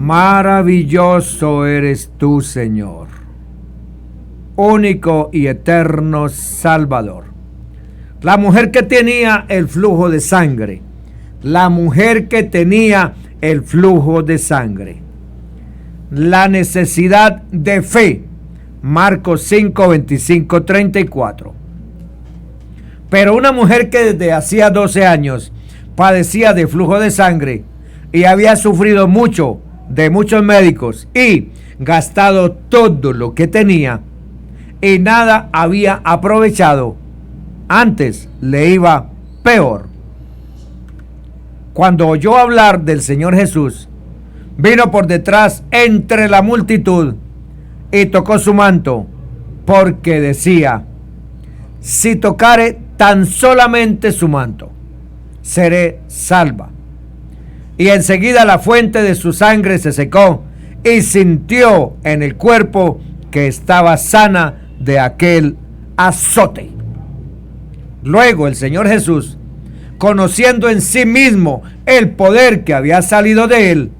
Maravilloso eres tú, Señor, único y eterno Salvador. La mujer que tenía el flujo de sangre, la mujer que tenía el flujo de sangre, la necesidad de fe, Marcos 5, 25, 34. Pero una mujer que desde hacía 12 años padecía de flujo de sangre y había sufrido mucho de muchos médicos y gastado todo lo que tenía y nada había aprovechado, antes le iba peor. Cuando oyó hablar del Señor Jesús, vino por detrás entre la multitud y tocó su manto, porque decía: si tocare tan solamente su manto, seré salva. Y enseguida la fuente de su sangre se secó y sintió en el cuerpo que estaba sana de aquel azote. Luego el Señor Jesús, conociendo en sí mismo el poder que había salido de él,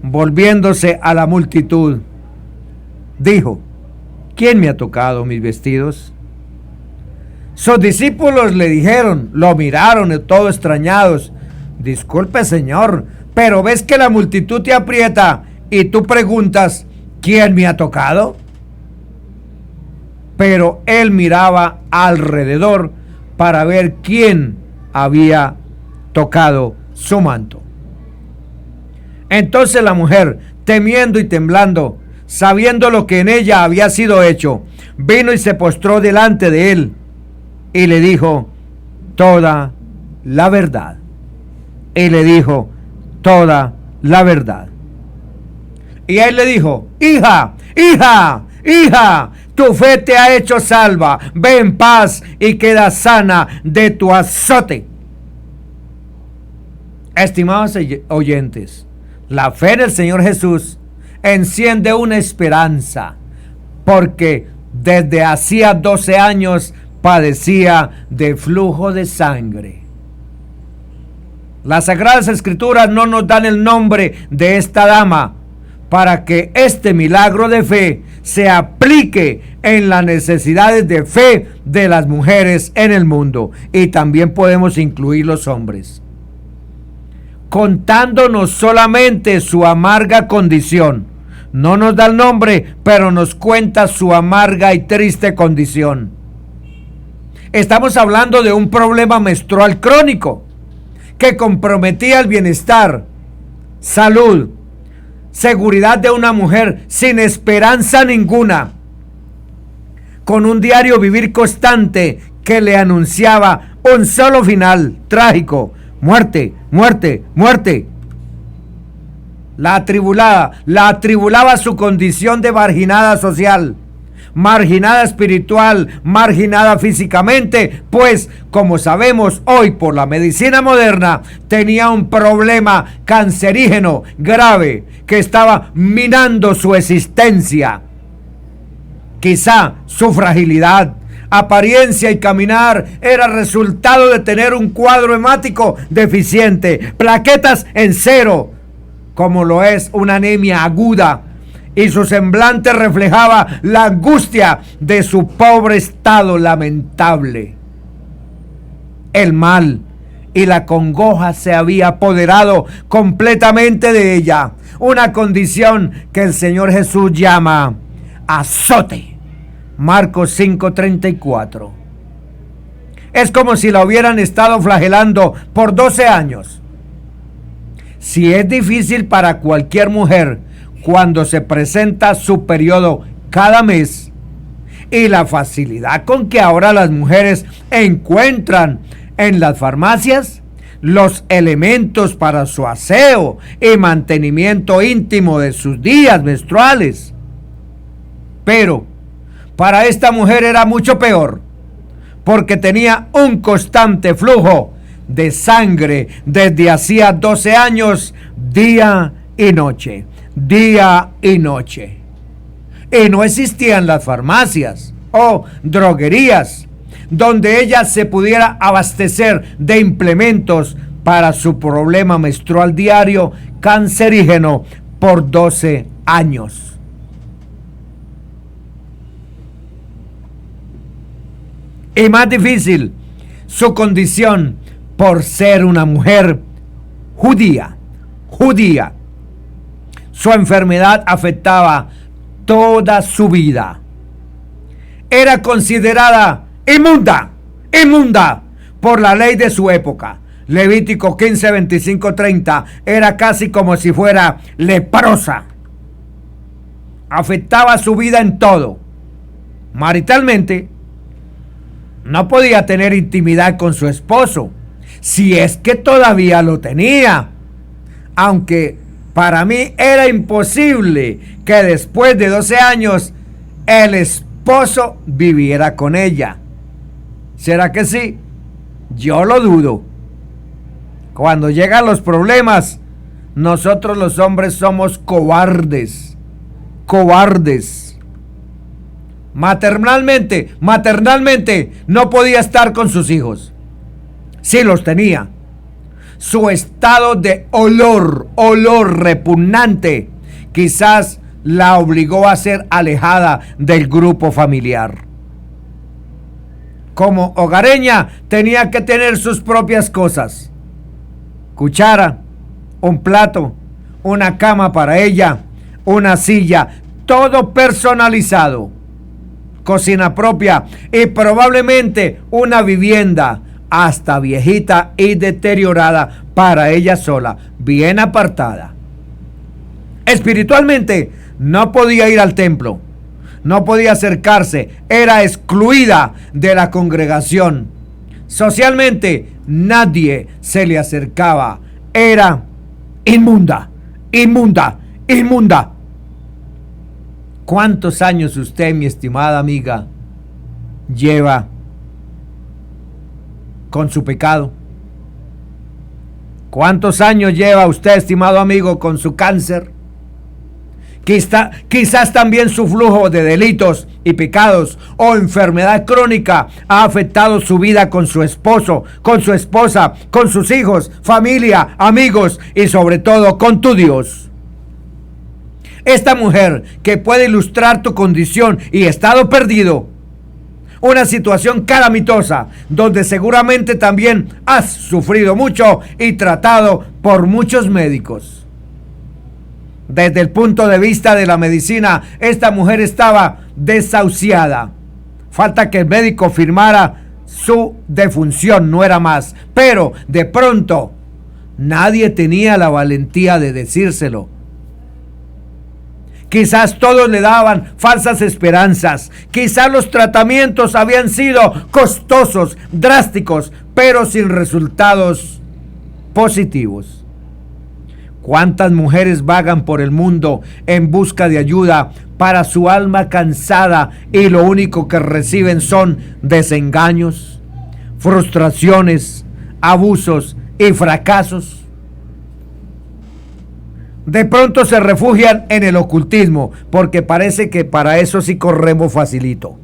volviéndose a la multitud, dijo: ¿quién me ha tocado mis vestidos? Sus discípulos le dijeron, lo miraron todo extrañados: disculpe, Señor, pero ves que la multitud te aprieta y tú preguntas: ¿quién me ha tocado? Pero él miraba alrededor para ver quién había tocado su manto. Entonces la mujer, temiendo y temblando, sabiendo lo que en ella había sido hecho, vino y se postró delante de él y le dijo toda la verdad. Y le dijo toda la verdad. Y él le dijo: hija, tu fe te ha hecho salva, ve en paz y queda sana de tu azote. Estimados oyentes, la fe en el Señor Jesús enciende una esperanza, porque desde hacía 12 años padecía de flujo de sangre. Las Sagradas Escrituras no nos dan el nombre de esta dama para que este milagro de fe se aplique en las necesidades de fe de las mujeres en el mundo, y también podemos incluir los hombres, contándonos solamente su amarga condición. No nos da el nombre, pero nos cuenta su amarga y triste condición. Estamos hablando de un problema menstrual crónico que comprometía el bienestar, salud, seguridad de una mujer sin esperanza ninguna, con un diario vivir constante que le anunciaba un solo final trágico: muerte, muerte, muerte. La atribulaba su condición de marginada social, marginada espiritual, marginada físicamente, pues, como sabemos hoy por la medicina moderna, tenía un problema cancerígeno grave que estaba minando su existencia. Quizá su fragilidad, apariencia y caminar era resultado de tener un cuadro hemático deficiente, plaquetas en cero, como lo es una anemia aguda, y su semblante reflejaba la angustia de su pobre estado lamentable. El mal y la congoja se había apoderado completamente de ella, una condición que el Señor Jesús llama azote. Marcos 5:34. Es como si la hubieran estado flagelando por 12 años. Si es difícil para cualquier mujer cuando se presenta su periodo cada mes, y la facilidad con que ahora las mujeres encuentran en las farmacias los elementos para su aseo y mantenimiento íntimo de sus días menstruales. Pero para esta mujer era mucho peor, porque tenía un constante flujo de sangre desde hacía 12 años, día y noche, día y noche. Y no existían las farmacias o droguerías donde ella se pudiera abastecer de implementos para su problema menstrual diario cancerígeno, por 12 años. Y más difícil, su condición por ser una mujer judía. Su enfermedad afectaba toda su vida. Era considerada inmunda por la ley de su época. Levítico 15, 25, 30 era casi como si fuera leprosa. Afectaba su vida en todo. Maritalmente, no podía tener intimidad con su esposo, si es que todavía lo tenía. Aunque para mí era imposible que después de 12 años el esposo viviera con ella. ¿Será que sí? Yo lo dudo. Cuando llegan los problemas, nosotros los hombres somos cobardes. Maternalmente no podía estar con sus hijos. Sí los tenía. Su estado de olor repugnante, quizás la obligó a ser alejada del grupo familiar. Como hogareña tenía que tener sus propias cosas: cuchara, un plato, una cama para ella, una silla, todo personalizado, cocina propia y probablemente una vivienda, hasta viejita y deteriorada, para ella sola, bien apartada. Espiritualmente no podía ir al templo, no podía acercarse, era excluida de la congregación. Socialmente nadie se le acercaba, era inmunda. ¿Cuántos años usted, mi estimada amiga, lleva con su pecado? ¿Cuántos años lleva usted, estimado amigo, con su cáncer? Quizás también su flujo de delitos y pecados o enfermedad crónica ha afectado su vida con su esposo, con su esposa, con sus hijos, familia, amigos y sobre todo con tu Dios. Esta mujer que puede ilustrar tu condición y estado perdido, una situación calamitosa donde seguramente también has sufrido mucho y tratado por muchos médicos. Desde el punto de vista de la medicina, esta mujer estaba desahuciada. Falta que el médico firmara su defunción, no era más. Pero de pronto nadie tenía la valentía de decírselo. Quizás todos le daban falsas esperanzas. Quizás los tratamientos habían sido costosos, drásticos, pero sin resultados positivos. ¿Cuántas mujeres vagan por el mundo en busca de ayuda para su alma cansada y lo único que reciben son desengaños, frustraciones, abusos y fracasos? De pronto se refugian en el ocultismo, porque parece que para eso sí corremos facilito.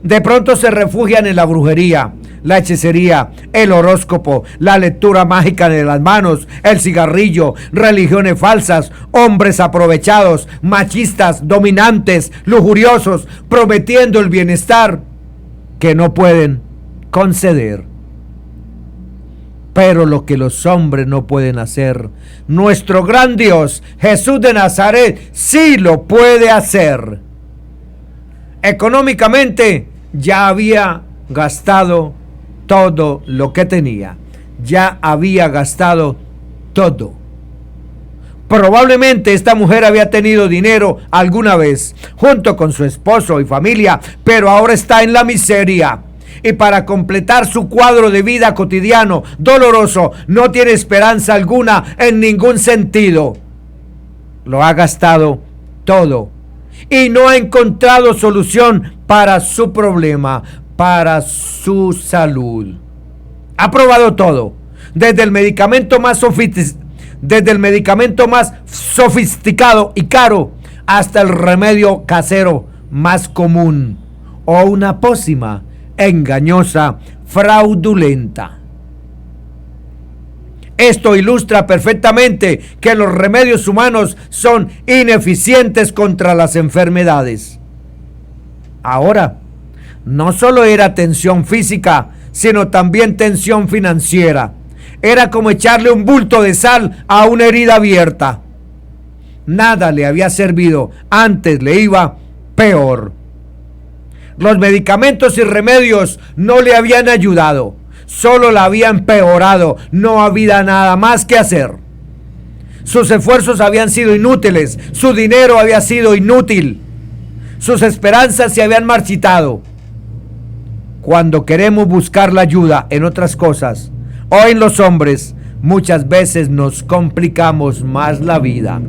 De pronto se refugian en la brujería, la hechicería, el horóscopo, la lectura mágica de las manos, el cigarrillo, religiones falsas, hombres aprovechados, machistas, dominantes, lujuriosos, prometiendo el bienestar que no pueden conceder. Pero lo que los hombres no pueden hacer, nuestro gran Dios, Jesús de Nazaret, sí lo puede hacer. Económicamente ya había gastado todo lo que tenía. Ya había gastado todo. Probablemente esta mujer había tenido dinero alguna vez, junto con su esposo y familia, pero ahora está en la miseria. Y para completar su cuadro de vida cotidiano, doloroso, no tiene esperanza alguna en ningún sentido. Lo ha gastado todo y no ha encontrado solución para su problema, para su salud. Ha probado todo, desde el medicamento más sofisticado y caro hasta el remedio casero más común o una pócima engañosa, fraudulenta. Esto ilustra perfectamente que los remedios humanos son ineficientes contra las enfermedades. Ahora, no solo era tensión física, sino también tensión financiera. Era como echarle un bulto de sal a una herida abierta. Nada le había servido, antes le iba peor. Los medicamentos y remedios no le habían ayudado, solo la habían empeorado. No había nada más que hacer. Sus esfuerzos habían sido inútiles, su dinero había sido inútil, sus esperanzas se habían marchitado. Cuando queremos buscar la ayuda en otras cosas o en los hombres, muchas veces nos complicamos más la vida.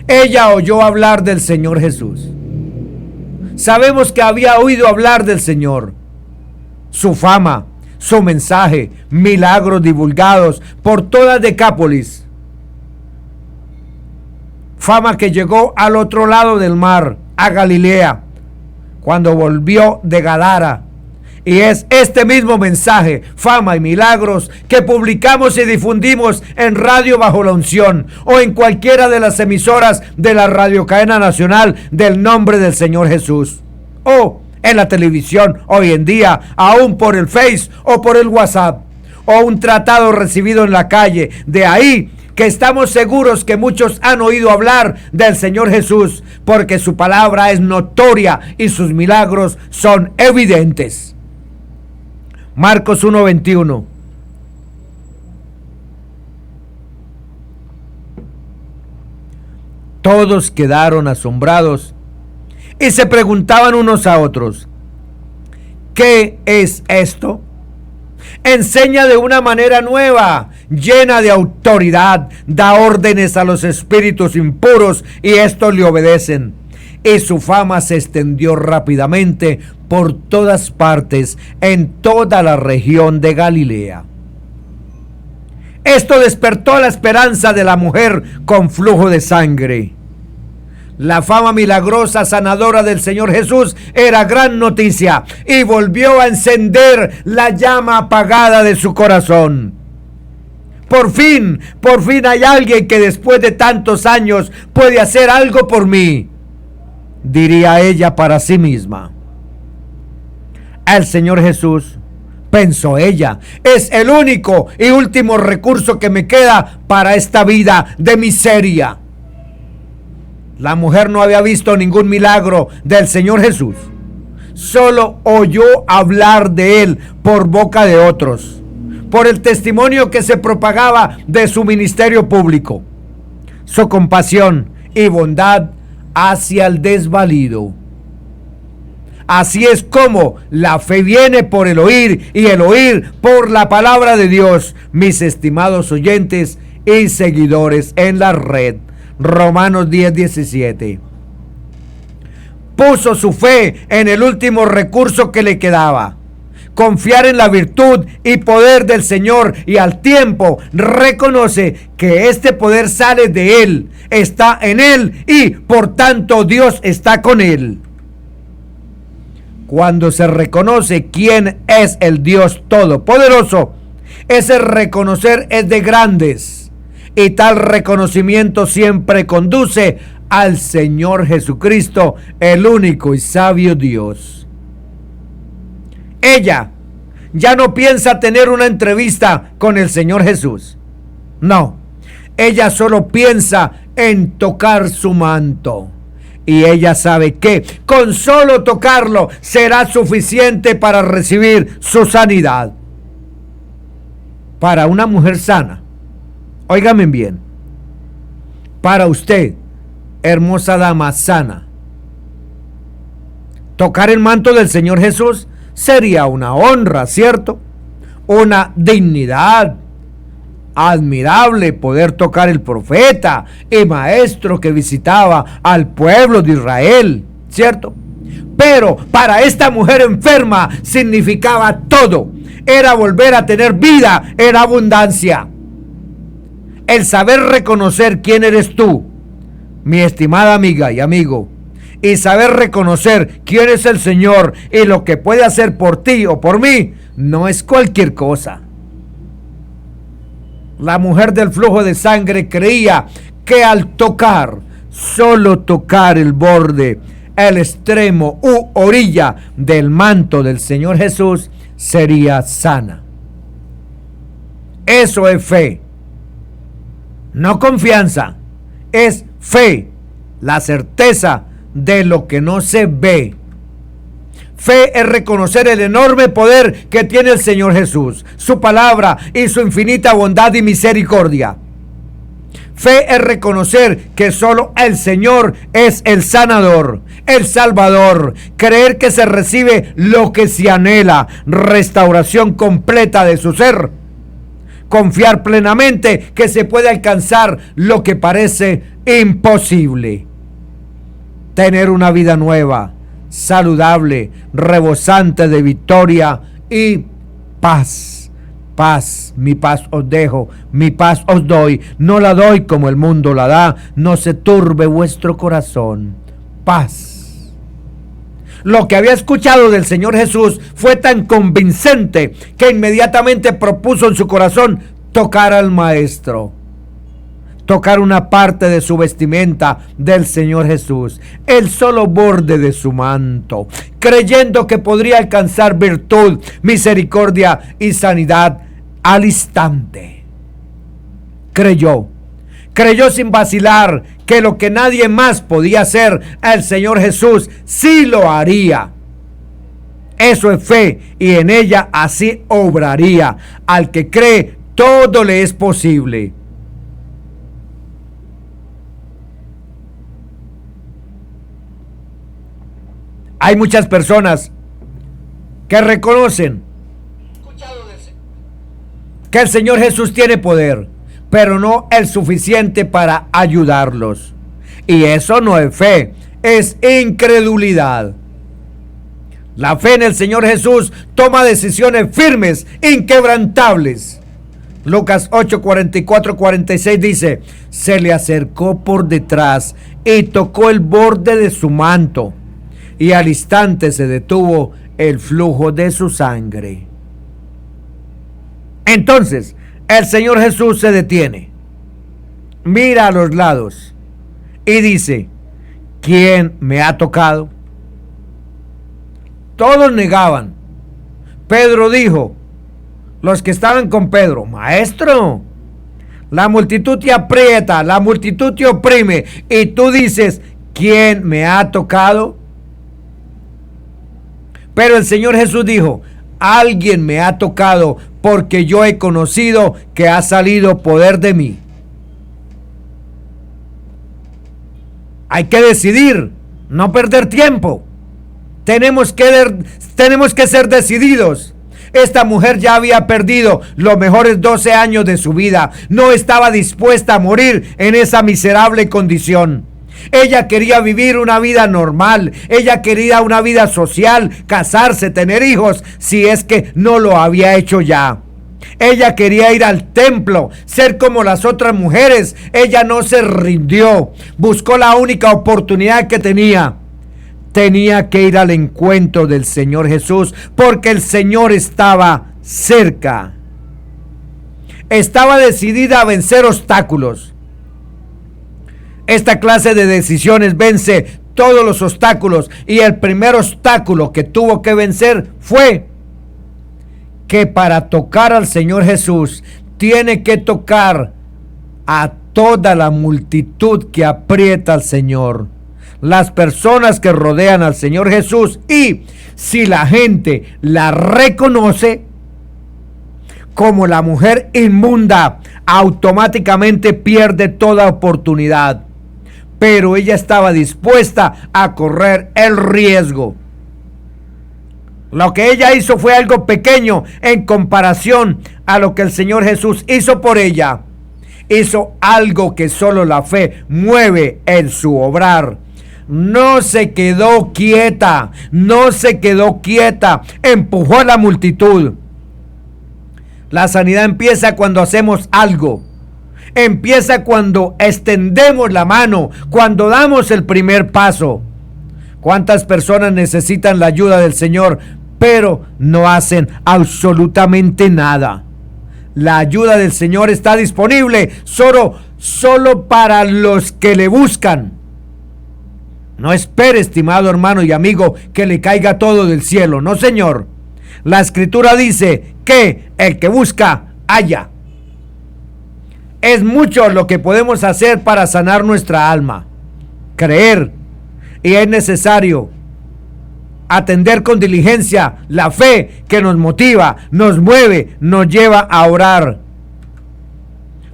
Ella oyó hablar del Señor Jesús. Sabemos que había oído hablar del Señor. Su fama, su mensaje, milagros divulgados por toda Decápolis. Fama que llegó al otro lado del mar, a Galilea, cuando volvió de Gadara. Y es este mismo mensaje, fama y milagros, que publicamos y difundimos en Radio Bajo la Unción o en cualquiera de las emisoras de la radiocadena nacional del nombre del Señor Jesús. O en la televisión hoy en día, aún por el Face o por el WhatsApp. O un tratado recibido en la calle. De ahí que estamos seguros que muchos han oído hablar del Señor Jesús, porque su palabra es notoria y sus milagros son evidentes. Marcos 1:21. Todos quedaron asombrados y se preguntaban unos a otros: ¿qué es esto? Enseña de una manera nueva, llena de autoridad, da órdenes a los espíritus impuros y estos le obedecen. Y su fama se extendió rápidamente por todas partes, en toda la región de Galilea. Esto despertó la esperanza de la mujer con flujo de sangre. La fama milagrosa sanadora del Señor Jesús era gran noticia y volvió a encender la llama apagada de su corazón. Por fin hay alguien que después de tantos años puede hacer algo por mí, diría ella para sí misma. El Señor Jesús, pensó ella, es el único y último recurso que me queda para esta vida de miseria. La mujer no había visto ningún milagro del Señor Jesús. Solo oyó hablar de él por boca de otros, por el testimonio que se propagaba de su ministerio público, su compasión y bondad hacia el desvalido. Así es como la fe viene por el oír y el oír por la palabra de Dios, mis estimados oyentes y seguidores en la red. Romanos 10:17. Puso su fe en el último recurso que le quedaba: confiar en la virtud y poder del Señor, y al tiempo reconoce que este poder sale de Él, está en Él y por tanto Dios está con Él. Cuando se reconoce quién es el Dios Todopoderoso, ese reconocer es de grandes, y tal reconocimiento siempre conduce al Señor Jesucristo, el único y sabio Dios. Ella ya no piensa tener una entrevista con el Señor Jesús. No, ella solo piensa en tocar su manto. Y ella sabe que con solo tocarlo será suficiente para recibir su sanidad. Para una mujer sana, óigame bien, para usted, hermosa dama sana, tocar el manto del Señor Jesús sería una honra, ¿cierto? Una dignidad. Admirable poder tocar el profeta y maestro que visitaba al pueblo de Israel, ¿cierto? Pero para esta mujer enferma significaba todo. Era volver a tener vida en abundancia. El saber reconocer quién eres tú, mi estimada amiga y amigo, y saber reconocer quién es el Señor y lo que puede hacer por ti o por mí, no es cualquier cosa. La mujer del flujo de sangre creía que al tocar, solo tocar el borde, el extremo u orilla del manto del Señor Jesús, sería sana. Eso es fe. No confianza, es fe, la certeza de lo que no se ve. Fe es reconocer el enorme poder que tiene el Señor Jesús, su palabra y su infinita bondad y misericordia. Fe es reconocer que solo el Señor es el sanador, el salvador. Creer que se recibe lo que se anhela, restauración completa de su ser. Confiar plenamente que se puede alcanzar lo que parece imposible. Tener una vida nueva, saludable, rebosante de victoria y paz. Paz, mi paz os dejo, mi paz os doy, no la doy como el mundo la da, no se turbe vuestro corazón. Paz. Lo que había escuchado del Señor Jesús fue tan convincente que inmediatamente propuso en su corazón tocar al Maestro, tocar una parte de su vestimenta del Señor Jesús, el solo borde de su manto, creyendo que podría alcanzar virtud, misericordia y sanidad al instante. Creyó sin vacilar que lo que nadie más podía hacer, el Señor Jesús sí lo haría. Eso es fe, y en ella así obraría. Al que cree, todo le es posible. Hay muchas personas que reconocen que el Señor Jesús tiene poder, pero no el suficiente para ayudarlos. Y eso no es fe, es incredulidad. La fe en el Señor Jesús toma decisiones firmes, inquebrantables. Lucas 8, 44, 46 dice: se le acercó por detrás y tocó el borde de su manto, y al instante se detuvo el flujo de su sangre. Entonces, el Señor Jesús se detiene, mira a los lados y dice: ¿quién me ha tocado? Todos negaban. Pedro dijo, los que estaban con Pedro: Maestro, la multitud te aprieta, la multitud te oprime, y tú dices: ¿quién me ha tocado? Pero el Señor Jesús dijo: alguien me ha tocado, porque yo he conocido que ha salido poder de mí. Hay que decidir, no perder tiempo. Tenemos que ser decididos. Esta mujer ya había perdido los mejores 12 años de su vida. No estaba dispuesta a morir en esa miserable condición. Ella quería vivir una vida normal. Ella quería una vida social, casarse, tener hijos, si es que no lo había hecho ya. Ella quería ir al templo, ser como las otras mujeres. Ella no se rindió. Buscó la única oportunidad que tenía. Tenía que ir al encuentro del Señor Jesús, porque el Señor estaba cerca. Estaba decidida a vencer obstáculos. Esta clase de decisiones vence todos los obstáculos, y el primer obstáculo que tuvo que vencer fue que para tocar al Señor Jesús tiene que tocar a toda la multitud que aprieta al Señor, las personas que rodean al Señor Jesús. Y si la gente la reconoce como la mujer inmunda, automáticamente pierde toda oportunidad. Pero ella estaba dispuesta a correr el riesgo. Lo que ella hizo fue algo pequeño en comparación a lo que el Señor Jesús hizo por ella. Hizo algo que solo la fe mueve en su obrar. No se quedó quieta, empujó a la multitud. La sanidad empieza cuando hacemos algo. Empieza cuando extendemos la mano, cuando damos el primer paso. ¿Cuántas personas necesitan la ayuda del Señor, pero no hacen absolutamente nada? La ayuda del Señor está disponible solo para los que le buscan. No espere, estimado hermano y amigo, que le caiga todo del cielo. No, Señor. La Escritura dice que el que busca, halla. Es mucho lo que podemos hacer para sanar nuestra alma. Creer. Y es necesario atender con diligencia la fe que nos motiva, nos mueve, nos lleva a orar.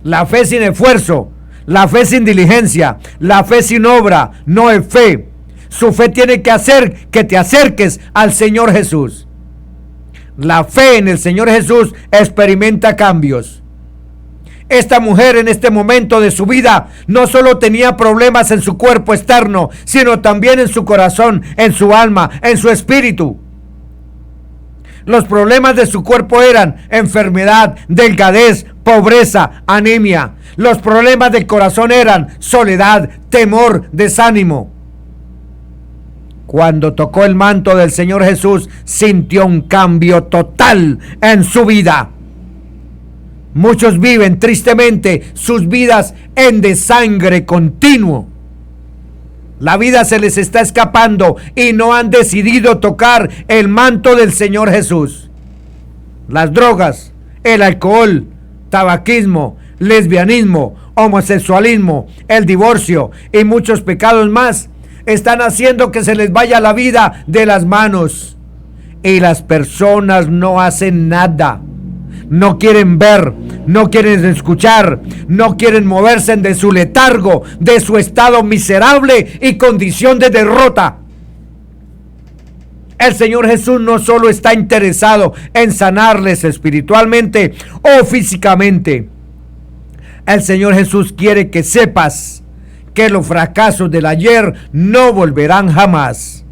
La fe sin esfuerzo, la fe sin diligencia, la fe sin obra, no es fe. Su fe tiene que hacer que te acerques al Señor Jesús. La fe en el Señor Jesús experimenta cambios. Esta mujer en este momento de su vida no solo tenía problemas en su cuerpo externo, sino también en su corazón, en su alma, en su espíritu. Los problemas de su cuerpo eran enfermedad, delgadez, pobreza, anemia. Los problemas del corazón eran soledad, temor, desánimo. Cuando tocó el manto del Señor Jesús, sintió un cambio total en su vida. Muchos viven tristemente sus vidas en desangre continuo. La vida se les está escapando y no han decidido tocar el manto del Señor Jesús. Las drogas, el alcohol, tabaquismo, lesbianismo, homosexualismo, el divorcio y muchos pecados más están haciendo que se les vaya la vida de las manos. Y las personas no hacen nada. No quieren ver, no quieren escuchar, no quieren moverse de su letargo, de su estado miserable y condición de derrota. El Señor Jesús no solo está interesado en sanarles espiritualmente o físicamente. El Señor Jesús quiere que sepas que los fracasos del ayer no volverán jamás.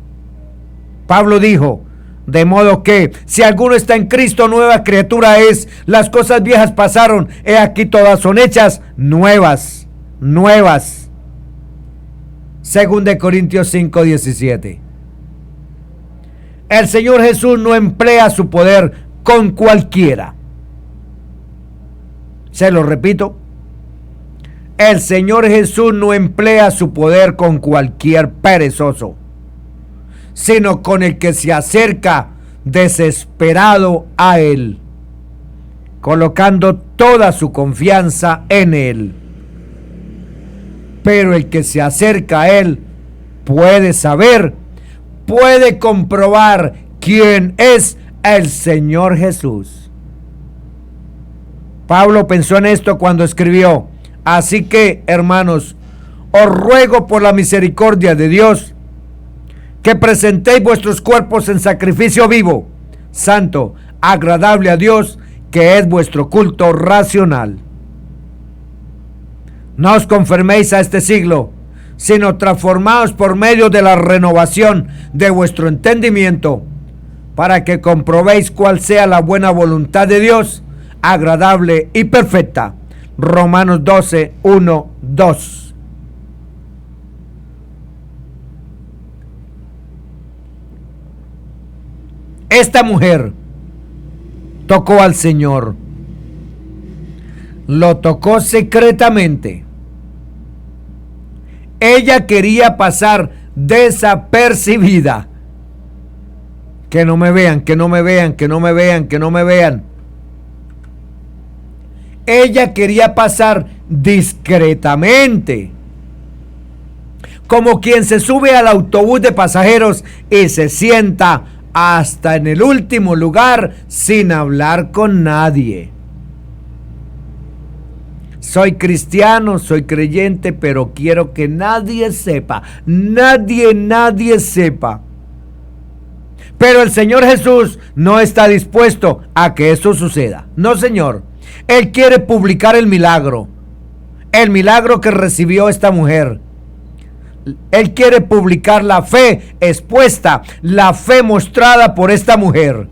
Pablo dijo: de modo que, si alguno está en Cristo, nueva criatura es. Las cosas viejas pasaron, he aquí todas son hechas nuevas. Nuevas. 2 Corintios 5:17. El Señor Jesús no emplea su poder con cualquiera. Se lo repito. El Señor Jesús no emplea su poder con cualquier perezoso, sino con el que se acerca desesperado a Él, colocando toda su confianza en Él. Pero el que se acerca a Él puede saber, puede comprobar quién es el Señor Jesús. Pablo pensó en esto cuando escribió: así que, hermanos, os ruego por la misericordia de Dios que presentéis vuestros cuerpos en sacrificio vivo, santo, agradable a Dios, que es vuestro culto racional. No os conforméis a este siglo, sino transformaos por medio de la renovación de vuestro entendimiento, para que comprobéis cuál sea la buena voluntad de Dios, agradable y perfecta. Romanos 12, 1, 2. Esta mujer tocó al Señor. Lo tocó secretamente. Ella quería pasar desapercibida. Que no me vean, que no me vean, que no me vean, que no me vean. Ella quería pasar discretamente, como quien se sube al autobús de pasajeros y se sienta hasta en el último lugar sin hablar con nadie. Soy cristiano, soy creyente, pero quiero que nadie sepa, nadie sepa. Pero el Señor Jesús no está dispuesto a que eso suceda. No, Señor. Él quiere publicar el milagro que recibió esta mujer. Él quiere publicar la fe expuesta, la fe mostrada por esta mujer.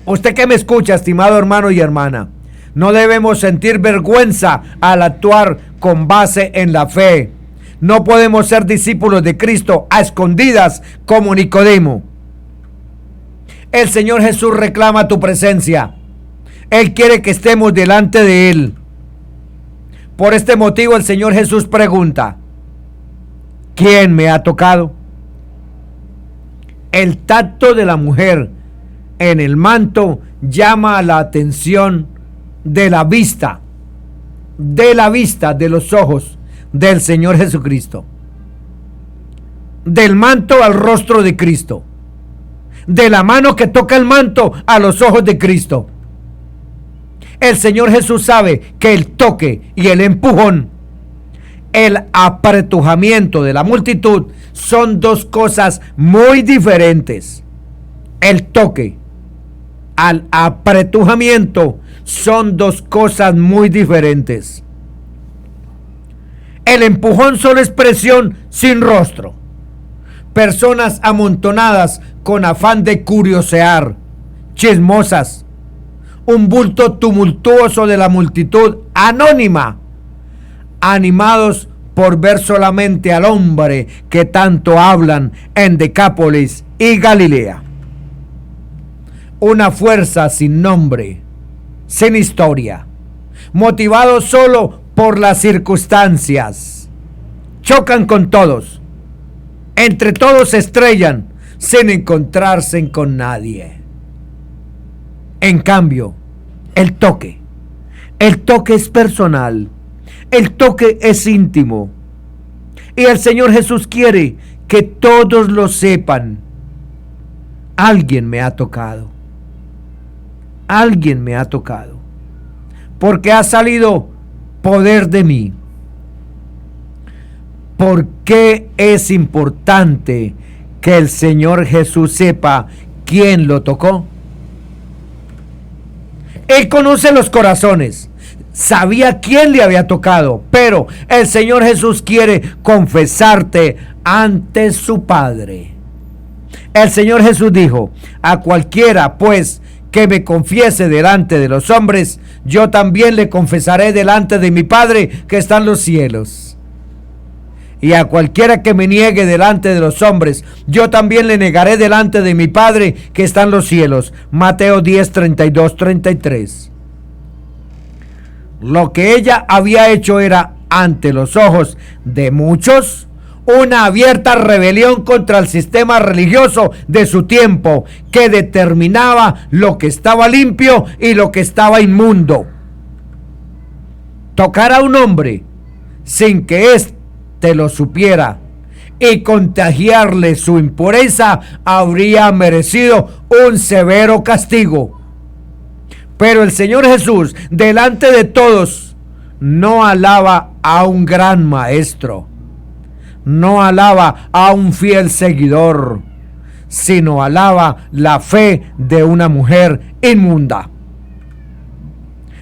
Usted que me escucha, estimado hermano y hermana, no debemos sentir vergüenza al actuar con base en la fe. No podemos ser discípulos de Cristo a escondidas como Nicodemo. El Señor Jesús reclama tu presencia. Él quiere que estemos delante de Él. Por este motivo el Señor Jesús pregunta: ¿quién me ha tocado? El tacto de la mujer en el manto llama la atención de la vista de los ojos del Señor Jesucristo. Del manto al rostro de Cristo. De la mano que toca el manto a los ojos de Cristo. El Señor Jesús sabe que el toque y el empujón, el apretujamiento de la multitud, son dos cosas muy diferentes. El toque al apretujamiento son dos cosas muy diferentes. El empujón son expresión sin rostro. Personas amontonadas con afán de curiosear, chismosas. Un bulto tumultuoso de la multitud anónima, animados por ver solamente al hombre que tanto hablan en Decápolis y Galilea. Una fuerza sin nombre, sin historia, motivados solo por las circunstancias. Chocan con todos, entre todos se estrellan sin encontrarse con nadie. En cambio, el toque es personal, el toque es íntimo. Y el Señor Jesús quiere que todos lo sepan. Alguien me ha tocado. Alguien me ha tocado. Porque ha salido poder de mí. ¿Por qué es importante que el Señor Jesús sepa quién lo tocó? Él conoce los corazones, sabía quién le había tocado, pero el Señor Jesús quiere confesarte ante su Padre. El Señor Jesús dijo: a cualquiera pues que me confiese delante de los hombres, yo también le confesaré delante de mi Padre que está en los cielos. Y a cualquiera que me niegue delante de los hombres, yo también le negaré delante de mi Padre que está en los cielos. Mateo 10, 32, 33. Lo que ella había hecho era, ante los ojos de muchos, una abierta rebelión contra el sistema religioso de su tiempo, que determinaba lo que estaba limpio y lo que estaba inmundo. Tocar a un hombre sin que éste lo supiera y contagiarle su impureza habría merecido un severo castigo. Pero el Señor Jesús, delante de todos, no alaba a un gran maestro, no alaba a un fiel seguidor, sino alaba la fe de una mujer inmunda.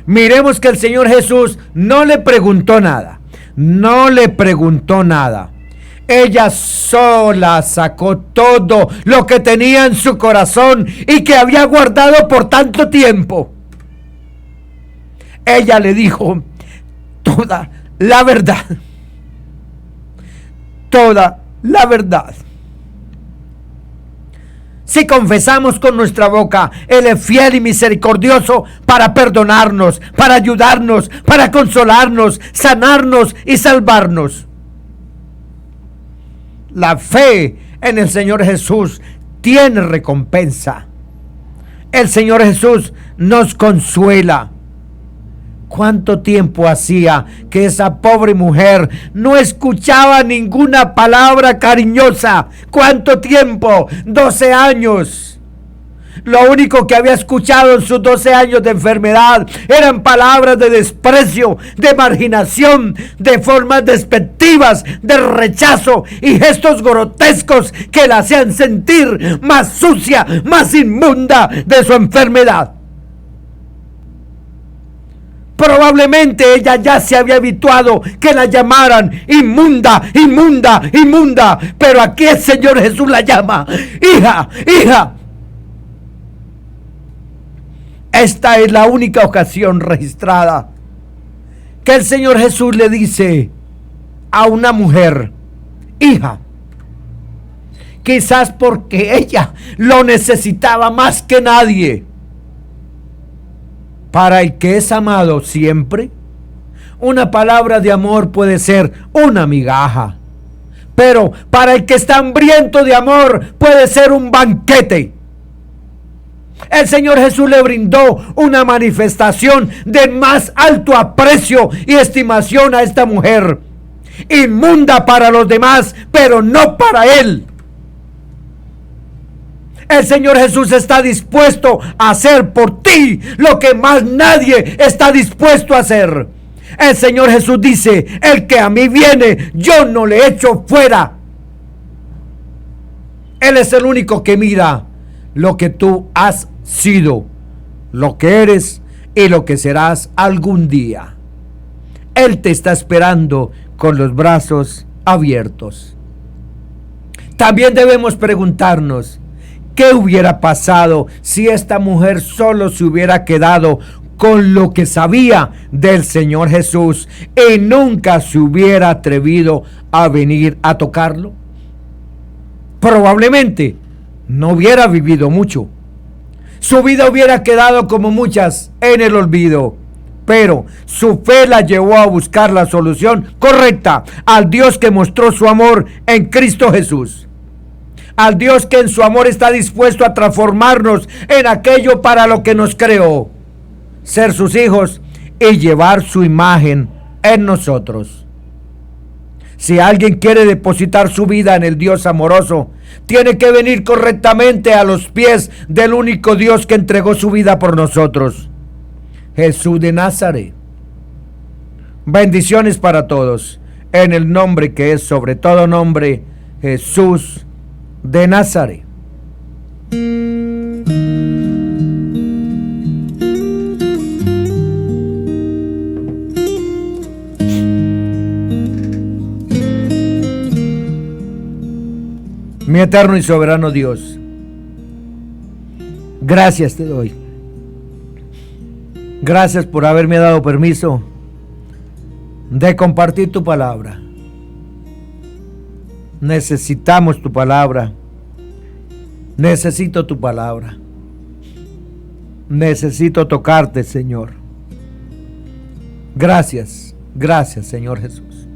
Miremos que el Señor Jesús no le preguntó nada. No le preguntó nada. Ella sola sacó todo lo que tenía en su corazón y que había guardado por tanto tiempo. Ella le dijo toda la verdad. Toda la verdad. Si confesamos con nuestra boca, Él es fiel y misericordioso para perdonarnos, para ayudarnos, para consolarnos, sanarnos y salvarnos. La fe en el Señor Jesús tiene recompensa. El Señor Jesús nos consuela. ¿Cuánto tiempo hacía que esa pobre mujer no escuchaba ninguna palabra cariñosa? ¿Cuánto tiempo? 12 años. Lo único que había escuchado en sus 12 años de enfermedad eran palabras de desprecio, de marginación, de formas despectivas, de rechazo y gestos grotescos que la hacían sentir más sucia, más inmunda de su enfermedad. Probablemente ella ya se había habituado que la llamaran inmunda, inmunda, inmunda. Pero aquí el Señor Jesús la llama hija, hija. Esta es la única ocasión registrada que el Señor Jesús le dice a una mujer, hija. Quizás porque ella lo necesitaba más que nadie. Para el que es amado siempre, una palabra de amor puede ser una migaja. Pero para el que está hambriento de amor puede ser un banquete. El Señor Jesús le brindó una manifestación de más alto aprecio y estimación a esta mujer, inmunda para los demás, pero no para Él. El Señor Jesús está dispuesto a hacer por ti lo que más nadie está dispuesto a hacer. El Señor Jesús dice: el que a mí viene, yo no le echo fuera. Él es el único que mira lo que tú has sido, lo que eres y lo que serás algún día. Él te está esperando con los brazos abiertos. También debemos preguntarnos: ¿qué hubiera pasado si esta mujer solo se hubiera quedado con lo que sabía del Señor Jesús y nunca se hubiera atrevido a venir a tocarlo? Probablemente no hubiera vivido mucho. Su vida hubiera quedado como muchas en el olvido. Pero su fe la llevó a buscar la solución correcta al Dios que mostró su amor en Cristo Jesús. Al Dios que en su amor está dispuesto a transformarnos en aquello para lo que nos creó, ser sus hijos y llevar su imagen en nosotros. Si alguien quiere depositar su vida en el Dios amoroso, tiene que venir correctamente a los pies del único Dios que entregó su vida por nosotros, Jesús de Nazaret. Bendiciones para todos, en el nombre que es sobre todo nombre, Jesús de Nazaret. Mi eterno y soberano Dios, gracias te doy. Gracias por haberme dado permiso de compartir tu palabra. Necesitamos tu palabra. Necesito tu palabra. Necesito tocarte, Señor. Gracias, gracias, Señor Jesús.